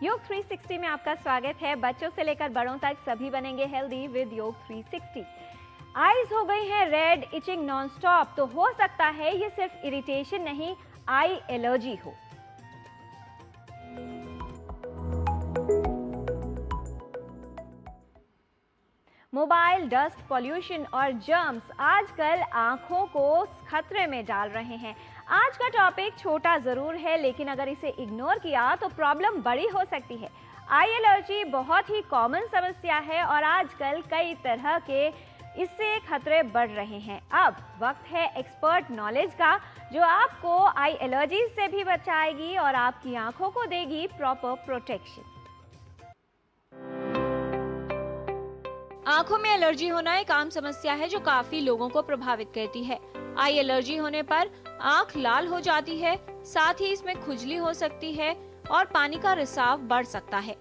योग 360 में आपका स्वागत है। बच्चों से लेकर बड़ों तक सभी बनेंगे हेल्दी विद योग 360। आईज हो गई हैं रेड, इचिंग नॉन स्टॉप, तो हो सकता है ये सिर्फ इरिटेशन नहीं, आई एलर्जी हो। मोबाइल, डस्ट, पॉल्यूशन और जर्म्स आजकल आंखों को खतरे में डाल रहे हैं। आज का टॉपिक छोटा जरूर है, लेकिन अगर इसे इग्नोर किया तो प्रॉब्लम बड़ी हो सकती है। आई एलर्जी बहुत ही कॉमन समस्या है और आजकल कई तरह के इससे खतरे बढ़ रहे हैं। अब वक्त है एक्सपर्ट नॉलेज का, जो आपको आई एलर्जी से भी बचाएगी और आपकी आंखों को देगी प्रॉपर प्रोटेक्शन। आंखों में एलर्जी होना एक आम समस्या है जो काफी लोगों को प्रभावित करती है। आई एलर्जी होने पर आंख लाल हो जाती है, साथ ही इसमें खुजली हो सकती है और पानी का रिसाव बढ़ सकता है।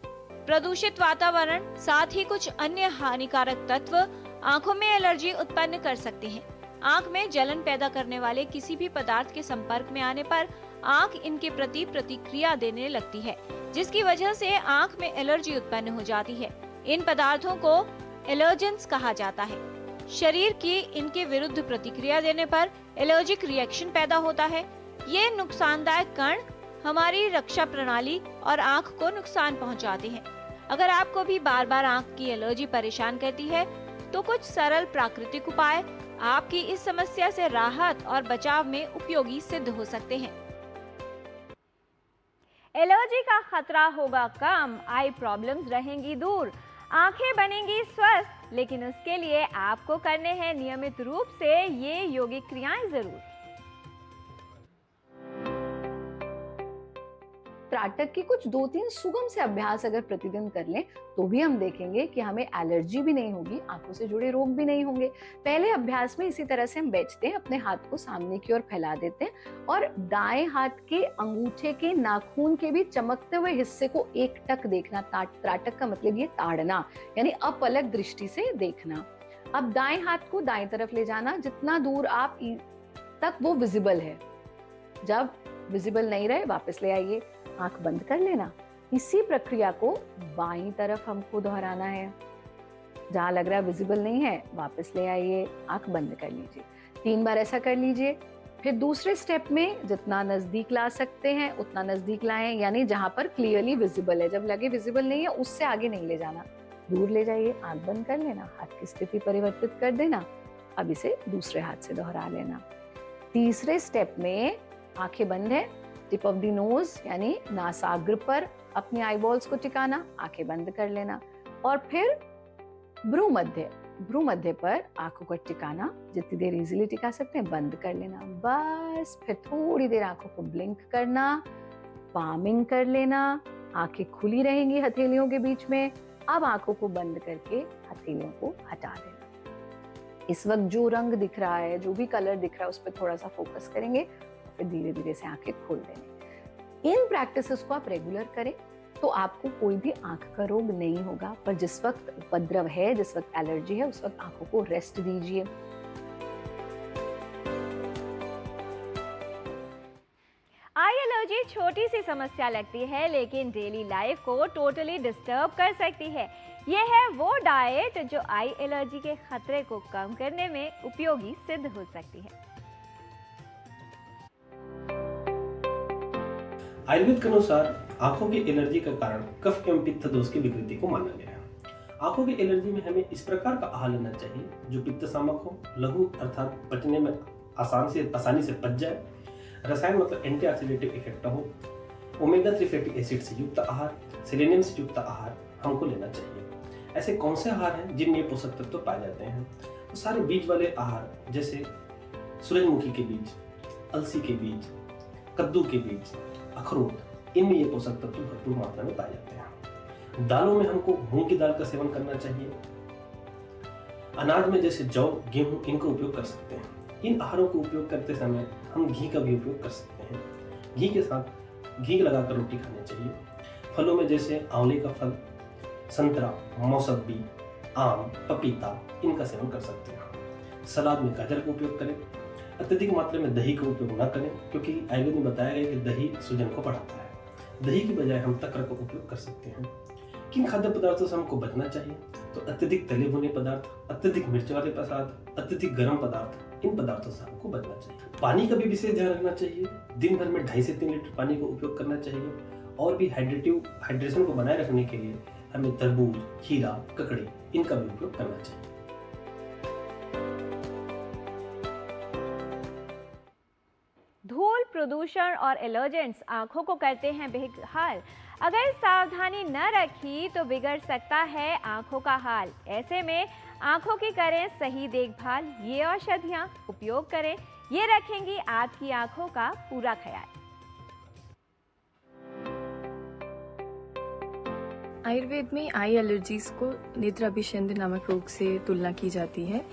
प्रदूषित वातावरण, साथ ही कुछ अन्य हानिकारक तत्व आंखों में एलर्जी उत्पन्न कर सकते हैं। आंख में जलन पैदा करने वाले किसी भी पदार्थ के संपर्क में आने पर आंख इनके प्रति प्रतिक्रिया देने लगती है, जिसकी वजह से आंख में एलर्जी उत्पन्न हो जाती है। इन पदार्थों को एलर्जेंस कहा जाता है। शरीर की इनके विरुद्ध प्रतिक्रिया देने पर एलर्जिक रिएक्शन पैदा होता है। ये नुकसानदायक कण हमारी रक्षा प्रणाली और आंख को नुकसान पहुंचाते हैं। अगर आपको भी बार बार आंख की एलर्जी परेशान करती है तो कुछ सरल प्राकृतिक उपाय आपकी इस समस्या से राहत और बचाव में उपयोगी सिद्ध हो सकते हैं। एलर्जी का खतरा होगा कम, आई प्रॉब्लम्स रहेंगी दूर, आंखें बनेंगी स्वस्थ, लेकिन उसके लिए आपको करने हैं नियमित रूप से ये योगिक क्रियाएं जरूर। त्राटक के कुछ 2-3 सुगम से अभ्यास अगर प्रतिदिन कर लें तो भी हम देखेंगे कि हमें एलर्जी भी नहीं होगी, आंखों से जुड़े रोग भी नहीं होंगे। पहले अभ्यास में इसी तरह से हम बैठते हैं, अपने हाथ को सामने की ओर फैला देते हैं और दाएं हाथ के अंगूठे के नाखून के भी चमकते हुए हिस्से को एकटक देखना। त्राटक का मतलब ये ताड़ना, यानी अपलक दृष्टि से देखना। अब दाएं हाथ को दाएं तरफ ले जाना, जितना दूर आप तक वो विजिबल है। जब विजिबल नहीं रहे वापस ले आइए, आंख बंद कर लेना। इसी प्रक्रिया को बाईं तरफ हमको दोहराना है। जहां लग रहा है विजिबल नहीं है वापस ले आइए, आंख बंद कर लीजिए। 3 बार ऐसा कर लीजिए। फिर दूसरे स्टेप में जितना नजदीक ला सकते हैं उतना नजदीक लाएं, यानी जहां पर क्लियरली विजिबल है। जब लगे विजिबल नहीं है उससे आगे नहीं ले जाना, दूर ले जाइए, आंख बंद कर लेना, हाथ की स्थिति परिवर्तित कर देना। अब इसे दूसरे हाथ से दोहरा लेना। तीसरे स्टेप में आंखें बंद है, टिप ऑफ द नोज यानी नासाग्र पर अपनी आईबॉल्स को टिकाना, आंखें बंद कर लेना और फिर भ्रू मध्य पर आंखों को टिकाना, जितनी देर इजीली टिका सकते हैं बंद कर लेना। बस फिर थोड़ी देर आंखों को ब्लिंक करना, पामिंग कर लेना, आंखें खुली रहेंगी हथेलियों के बीच में। अब आंखों को बंद करके हथेलियों को हटा देना। इस वक्त जो रंग दिख रहा है, जो भी कलर दिख रहा है, उस पर थोड़ा सा फोकस करेंगे, फिर धीरे धीरे से आंखें खोल देंगे। इन प्रैक्टिसेस को आप रेगुलर करें तो आपको कोई भी आंख का रोग नहीं होगा। पर जिस वक्त उपद्रव है, जिस वक्त एलर्जी है, उस वक्त आंखों को रेस्ट दीजिए। आई एलर्जी छोटी सी समस्या लगती है, लेकिन डेली लाइफ को टोटली डिस्टर्ब कर सकती है। यह है वो डाइट जो आई एलर्जी के खतरे को कम करने में उपयोगी सिद्ध हो सकती है। आयुर्वेद के अनुसार आंखों की एलर्जी का कारण कफ एवं पित्त दोष की विकृति को माना गया है। आंखों की एलर्जी में हमें इस प्रकार का आहार लेना चाहिए जो पित्त सामक हो, लघु अर्थात पचने में आसानी से पच जाए, रसायन मतलब एंटी ऑक्सीडेटिव इफेक्ट हो, ओमेगा 3 फैटी एसिड से युक्त आहार, सेलेनियम से युक्त आहार हमको लेना चाहिए। ऐसे कौन से आहार हैं जिनमें पोषक तत्व पाए जाते हैं? तो सारे बीज वाले आहार, जैसे सूरजमुखी के बीज, अलसी के बीज, कद्दू के बीज, अखरोट, इनमें ये पोषक तत्व भरपूर मात्रा में पाए जाते हैं। दालों में हमको मूंग की दाल का सेवन करना चाहिए। अनाज में जैसे जौ, गेहूं, इनका उपयोग कर सकते हैं। इन आहारों को उपयोग करते समय हम घी का भी उपयोग कर सकते हैं। घी के साथ घी लगाकर रोटी खानी चाहिए। फलों में जैसे आंवले का फल, संतरा, मौसम्बी, आम, पपीता, इनका सेवन कर सकते हैं। सलाद में गाजर का उपयोग करें। अत्यधिक मात्रा में दही का उपयोग न करें, क्योंकि आयुर्वेद में बताया गया कि दही सूजन को बढ़ाता है। दही की बजाय हम तकर का उपयोग कर सकते हैं। किन खाद्य पदार्थों से हमको बचना चाहिए? तो अत्यधिक तले भुने पदार्थ, अत्यधिक मिर्च वाले पदार्थ, अत्यधिक गर्म पदार्थ, इन पदार्थों से हमको बचना चाहिए। पानी का भी विशेष ध्यान रखना चाहिए। दिन भर में 2.5 से 3 लीटर पानी का उपयोग करना चाहिए। और भी हाइड्रेशन को बनाए रखने के लिए हमें तरबूज, खीरा, ककड़ी, इनका भी उपयोग करना चाहिए। धूल, प्रदूषण और एलर्जेंट्स आंखों को करते हैं बेहाल। अगर सावधानी न रखी तो बिगड़ सकता है आंखों का हाल। ऐसे में आंखों की करें सही देखभाल। ये औषधियां उपयोग करें, ये रखेंगी आपकी आंखों का पूरा ख्याल। आयुर्वेद में आई एलर्जीज को नेत्राभिसंध नामक रोग से तुलना की जाती है।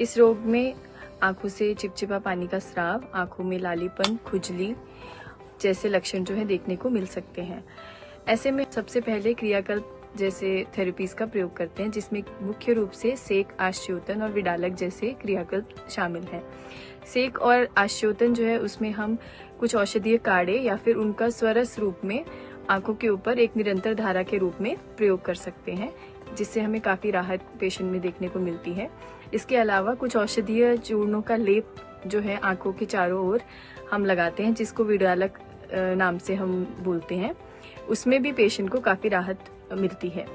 इस रोग में आंखों से चिपचिपा पानी का स्राव, आंखों में लालीपन, खुजली जैसे लक्षण जो है देखने को मिल सकते हैं। ऐसे में सबसे पहले क्रियाकल्प जैसे थेरेपीज का प्रयोग करते हैं, जिसमें मुख्य रूप से सेक, आश्चोतन और विडालक जैसे क्रियाकल्प शामिल हैं। सेक और आश्चोतन जो है उसमें हम कुछ औषधीय काढ़े या फिर उनका स्वरस रूप में आंखों के ऊपर एक निरंतर धारा के रूप में प्रयोग कर सकते हैं, जिससे हमें काफी राहत पेशेंट में देखने को मिलती है। इसके अलावा कुछ औषधीय चूर्णों का लेप जो है आंखों के चारों ओर हम लगाते हैं, जिसको विडालक नाम से हम बोलते हैं। उसमें भी पेशेंट को काफी राहत मिलती है।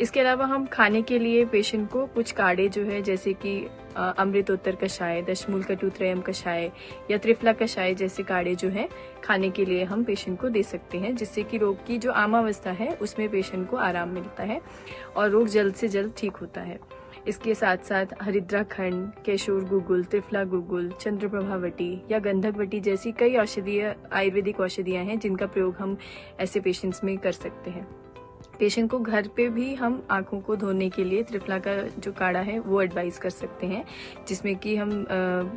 इसके अलावा हम खाने के लिए पेशेंट को कुछ काढ़े जो है जैसे कि अमृतोत्तर कषाय, दशमूल कटुत्रयम कषाय या त्रिफला कषाय जैसे काढ़े जो है खाने के लिए हम पेशेंट को दे सकते हैं, जिससे कि रोग की जो आमावस्था है उसमें पेशेंट को आराम मिलता है और रोग जल्द से जल्द ठीक होता है। इसके साथ साथ हरिद्राखंड, केशोर गुगुल, त्रिफला गुगुल, चंद्रप्रभावटी या गंधकवटी जैसी कई औषधीय आयुर्वेदिक औषधियां हैं जिनका प्रयोग हम ऐसे पेशेंट्स में कर सकते हैं। पेशेंट को घर पे भी हम आंखों को धोने के लिए त्रिफला का जो काढ़ा है वो एडवाइस कर सकते हैं, जिसमें कि हम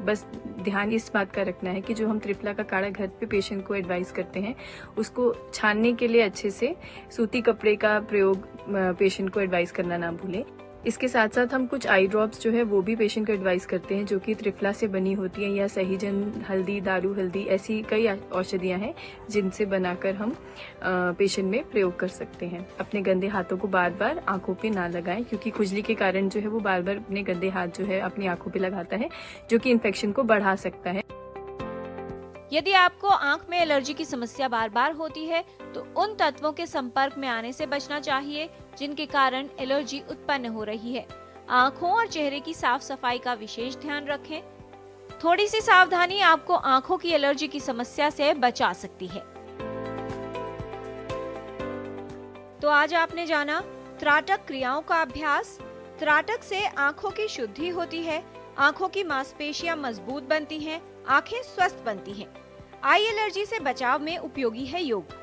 बस ध्यान इस बात का रखना है कि जो हम त्रिफला का काढ़ा घर पे पेशेंट को एडवाइस करते हैं उसको छानने के लिए अच्छे से सूती कपड़े का प्रयोग पेशेंट को एडवाइस करना ना भूलें। इसके साथ साथ हम कुछ आई ड्रॉप्स जो है वो भी पेशेंट को एडवाइस करते हैं, जो कि त्रिफला से बनी होती हैं या सहीजन हल्दी, दारू हल्दी, ऐसी कई औषधियां हैं जिनसे बनाकर हम पेशेंट में प्रयोग कर सकते हैं। अपने गंदे हाथों को बार बार आंखों पे ना लगाएं, क्योंकि खुजली के कारण जो है वो बार बार अपने गंदे हाथ जो है अपनी आंखों पे लगाता है, जो कि इन्फेक्शन को बढ़ा सकता है। यदि आपको आंख में एलर्जी की समस्या बार बार होती है तो उन तत्वों के संपर्क में आने से बचना चाहिए जिनके कारण एलर्जी उत्पन्न हो रही है। आंखों और चेहरे की साफ सफाई का विशेष ध्यान रखें। थोड़ी सी सावधानी आपको आंखों की एलर्जी की समस्या से बचा सकती है। तो आज आपने जाना त्राटक क्रियाओं का अभ्यास। त्राटक से आंखों की शुद्धि होती है, आंखों की मांसपेशियां मजबूत बनती हैं, आंखें स्वस्थ बनती हैं। आई एलर्जी से बचाव में उपयोगी है योग।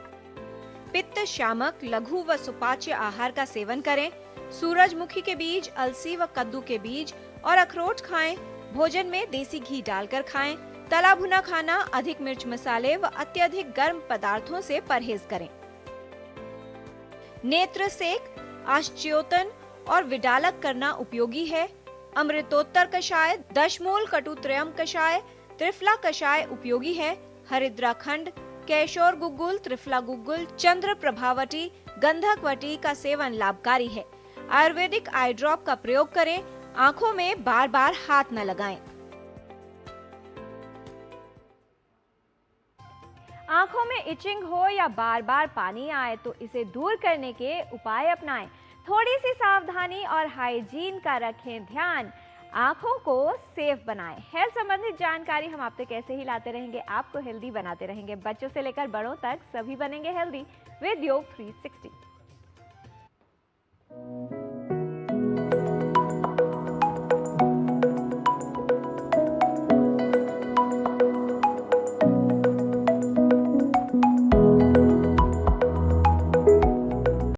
पित्त शामक, लघु व सुपाच्य आहार का सेवन करें। सूरजमुखी के बीज, अलसी व कद्दू के बीज और अखरोट खाएं। भोजन में देसी घी डालकर खाएं। तला भुना खाना, अधिक मिर्च मसाले व अत्यधिक गर्म पदार्थों से परहेज करें। नेत्र सेक, आश्चर्योतन और विडालक करना उपयोगी है। अमृतोत्तर कषाय, दशमूल कटुत्रयम कषाय, त्रिफला कषाय उपयोगी है। हरिद्राखंड, केशोर गुगुल, त्रिफला गुगुल, चंद्र प्रभावटी, गंधकवटी का सेवन लाभकारी है। आयुर्वेदिक आई ड्रॉप का प्रयोग करें। आंखों में बार बार हाथ न लगाएं। आंखों में इचिंग हो या बार बार पानी आए तो इसे दूर करने के उपाय अपनाएं। थोड़ी सी सावधानी और हाइजीन का रखें ध्यान। आंखों को सेफ बनाएं। हेल्थ संबंधित जानकारी हम आप तक ऐसे ही लाते रहेंगे, आपको हेल्दी बनाते रहेंगे। बच्चों से लेकर बड़ों तक सभी बनेंगे हेल्दी विद योग 360।